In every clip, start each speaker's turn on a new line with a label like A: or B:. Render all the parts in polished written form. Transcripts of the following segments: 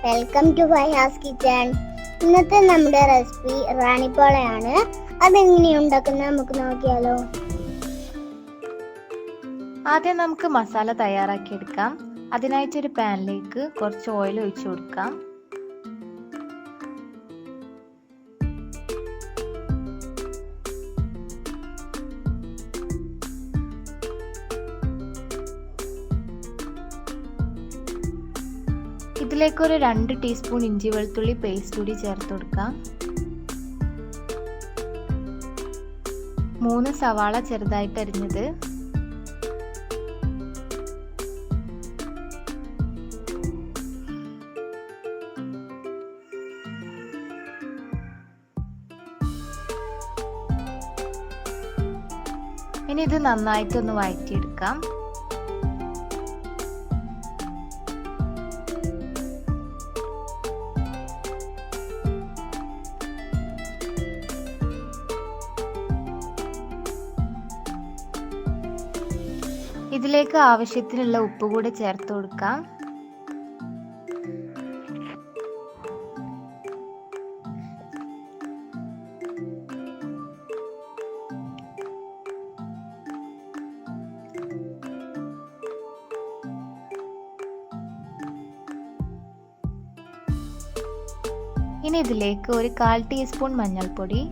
A: Welcome to Faihas kitchen. ഇന്നത്തെ നമ്മുടെ recipe Irani പോളയാണ്. അതെങ്ങനെയാണ് ഉണ്ടാക്കുന്നത് നമുക്ക് നോക്കിയാലോ.
B: ആദ്യം നമുക്ക് മസാല തയ്യാറാക്കി എടുക്കാം. അതിനായിട്ടൊരു പാനിലേക്ക് കുറച്ച് ഓയിൽ ഒഴിച്ചു കൊടുക്കാം. ഇതിലേക്ക് ഒരു 2 ടീസ്പൂൺ ഇഞ്ചി വെളുത്തുള്ളി പേസ്റ്റ് കൂടി ചേർത്ത് കൊടുക്കാം. 3 സവാള ചെറുതായിട്ട് അരിഞ്ഞത്, ഇനി ഇത് നന്നായിട്ടൊന്ന് വഴറ്റിയെടുക്കാം. ഇതിലേക്ക് ആവശ്യത്തിനുള്ള ഉപ്പ് കൂടി ചേർത്ത് കൊടുക്കാം. ഇനി ഇതിലേക്ക് ഒരു 1/4 ടീസ്പൂൺ മഞ്ഞൾപ്പൊടി,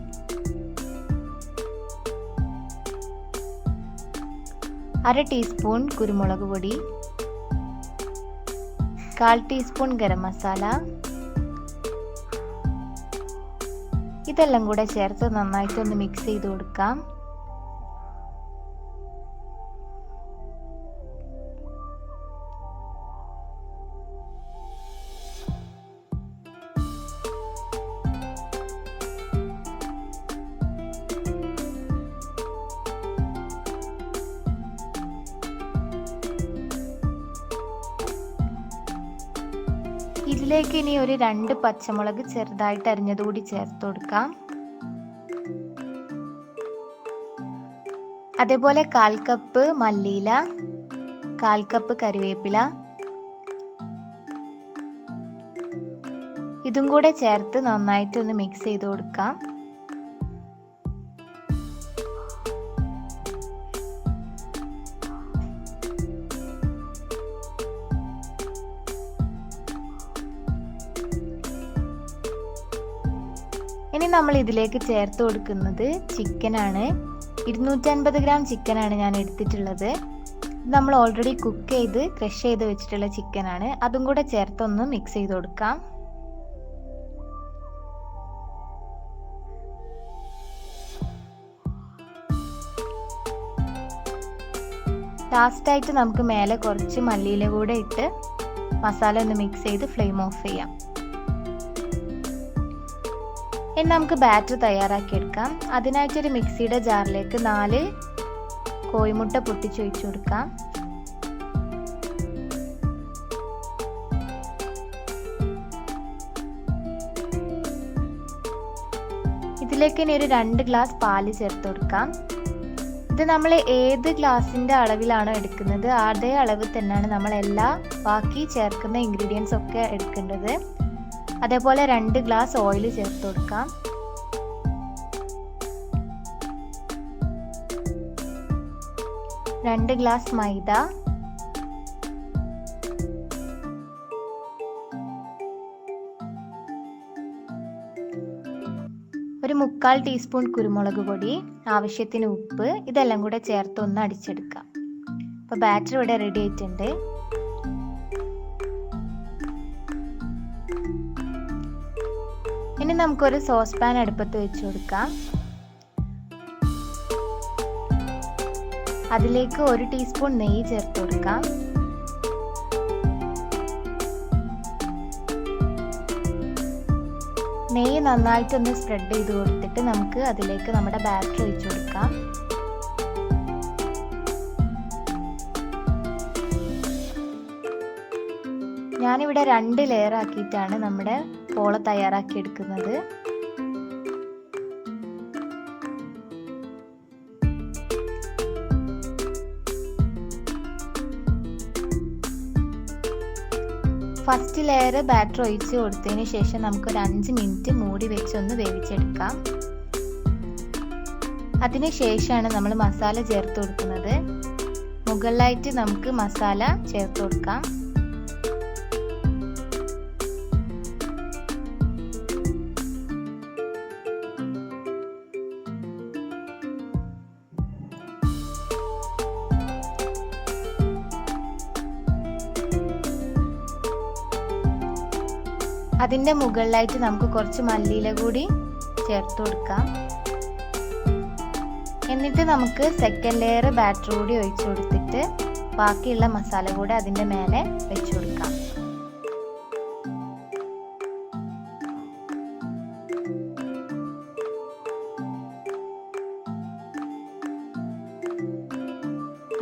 B: അര ടീസ്പൂൺ കുരുമുളക് പൊടി, 1/4 ടീസ്പൂൺ ഗരം മസാല, ഇതെല്ലാം കൂടെ ചേർത്ത് നന്നായിട്ടൊന്ന് മിക്സ് ചെയ്ത് കൊടുക്കാം. ഇതിലേക്ക് ഇനി ഒരു 2 പച്ചമുളക് ചെറുതായിട്ട് അരിഞ്ഞതുകൂടി ചേർത്ത് കൊടുക്കാം. അതേപോലെ 1/4 കപ്പ് മല്ലിയില, 1/4 കപ്പ് കറിവേപ്പില, ഇതും കൂടെ ചേർത്ത് നന്നായിട്ടൊന്ന് മിക്സ് ചെയ്ത് കൊടുക്കാം. ഇനി നമ്മൾ ഇതിലേക്ക് ചേർത്ത് കൊടുക്കുന്നത് ചിക്കനാണ്. 250 ഗ്രാം ചിക്കനാണ് ഞാൻ എടുത്തിട്ടുള്ളത്. ഇത് നമ്മൾ ഓൾറെഡി കുക്ക് ചെയ്ത് ക്രഷ് ചെയ്ത് വെച്ചിട്ടുള്ള ചിക്കനാണ്. അതും കൂടെ ചേർത്തൊന്ന് മിക്സ് ചെയ്ത് കൊടുക്കാം. ലാസ്റ്റായിട്ട് നമുക്ക് മേലെ കുറച്ച് മല്ലിയില കൂടെ ഇട്ട് മസാല ഒന്ന് മിക്സ് ചെയ്ത് ഫ്ലെയിം ഓഫ് ചെയ്യാം. ഇനി നമുക്ക് ബാറ്റർ തയ്യാറാക്കി എടുക്കാം. അതിനായിട്ടൊരു മിക്സിയുടെ ജാറിലേക്ക് 4 കോഴിമുട്ട പൊട്ടിച്ചൊഴിച്ചു കൊടുക്കാം. ഇതിലേക്ക് ഇനി ഒരു 2 ഗ്ലാസ് പാല് ചേർത്ത് കൊടുക്കാം. ഇത് നമ്മൾ ഏത് ഗ്ലാസിന്റെ അളവിലാണോ എടുക്കുന്നത് അതേ അളവ് തന്നെയാണ് നമ്മൾ എല്ലാ ബാക്കി ചേർക്കുന്ന ഇൻഗ്രീഡിയൻസ് ഒക്കെ എടുക്കേണ്ടത്. അതേപോലെ 2 ഗ്ലാസ് ഓയിൽ ചേർത്ത് കൊടുക്കാം. രണ്ട് ഗ്ലാസ് മൈദ, ഒരു 1/4 ടീസ്പൂൺ കുരുമുളക് പൊടി, ആവശ്യത്തിന് ഉപ്പ്, ഇതെല്ലാം കൂടെ ചേർത്ത് ഒന്ന് അടിച്ചെടുക്കാം. അപ്പോൾ ബാറ്റർ ഇവിടെ റെഡി ആയിട്ടുണ്ട്. ഇനി നമുക്കൊരു സോസ് പാൻ അടുപ്പത്ത് വെച്ച് കൊടുക്കാം. അതിലേക്ക് 1 ടീസ്പൂൺ നെയ്യ് ചേർത്ത് കൊടുക്കാം. നെയ്യ് നന്നായിട്ടൊന്ന് സ്പ്രെഡ് ചെയ്ത് കൊടുത്തിട്ട് നമുക്ക് അതിലേക്ക് നമ്മുടെ ബാറ്റർ ഒഴിച്ചു കൊടുക്കാം. ഞാനിവിടെ 2 ലെയർ ആക്കിയിട്ടാണ് നമ്മുടെ പോള തയ്യാറാക്കി എടുക്കുന്നത്. ഫസ്റ്റ് ലെയർ ബാറ്റർ ഒഴിച്ച് കൊടുത്തതിന് ശേഷം നമുക്കൊരു 5 മിനിറ്റ് മൂടി വെച്ച് ഒന്ന് വേവിച്ചെടുക്കാം. അതിന് ശേഷമാണ് നമ്മൾ മസാല ചേർത്ത് കൊടുക്കുന്നത്. മുകളിലായിട്ട് നമുക്ക് മസാല ചേർത്ത് കൊടുക്കാം. അതിൻ്റെ മുകളിലായിട്ട് നമുക്ക് കുറച്ച് മല്ലിയില കൂടി ചേർത്ത് കൊടുക്കാം. എന്നിട്ട് നമുക്ക് സെക്കൻഡ് ലെയർ ബാറ്റർ കൂടി ഒഴിച്ചു കൊടുത്തിട്ട് ബാക്കിയുള്ള മസാല കൂടി അതിൻ്റെ മേലെ വെച്ചു കൊടുക്കാം.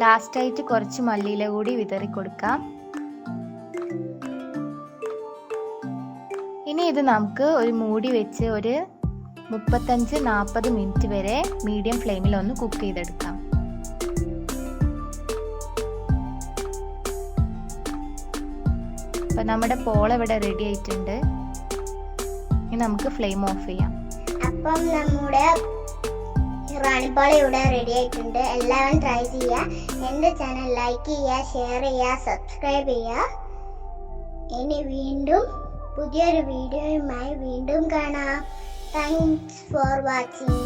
B: ലാസ്റ്റായിട്ട് കുറച്ച് മല്ലിയില കൂടി വിതറി കൊടുക്കാം. ഇനി ഇത് നമുക്ക് ഒരു മൂടി വെച്ച് ഒരു 35-40 മിനിറ്റ് വരെ മീഡിയം ഫ്ലെയിമിൽ ഒന്ന് കുക്ക് ചെയ്തെടുക്കാം. അപ്പൊ നമ്മുടെ പോള ഇവിടെ റെഡി ആയിട്ടുണ്ട്. ഇനി നമുക്ക് ഫ്ലെയിം ഓഫ് ചെയ്യാം.
A: അപ്പം നമ്മുടെ ഇറാനി പോള ഇവിടെ റെഡി ആയിട്ടുണ്ട്. എല്ലാവരും ട്രൈ ചെയ്യുക. എൻ്റെ ചാനൽ ലൈക്ക് ചെയ്യുക, ഷെയർ ചെയ്യുക, സബ്സ്ക്രൈബ് ചെയ്യുക. ഇനി വീണ്ടും പുതിയൊരു വീഡിയോയുമായി വീണ്ടും കാണാം. Thanks for watching.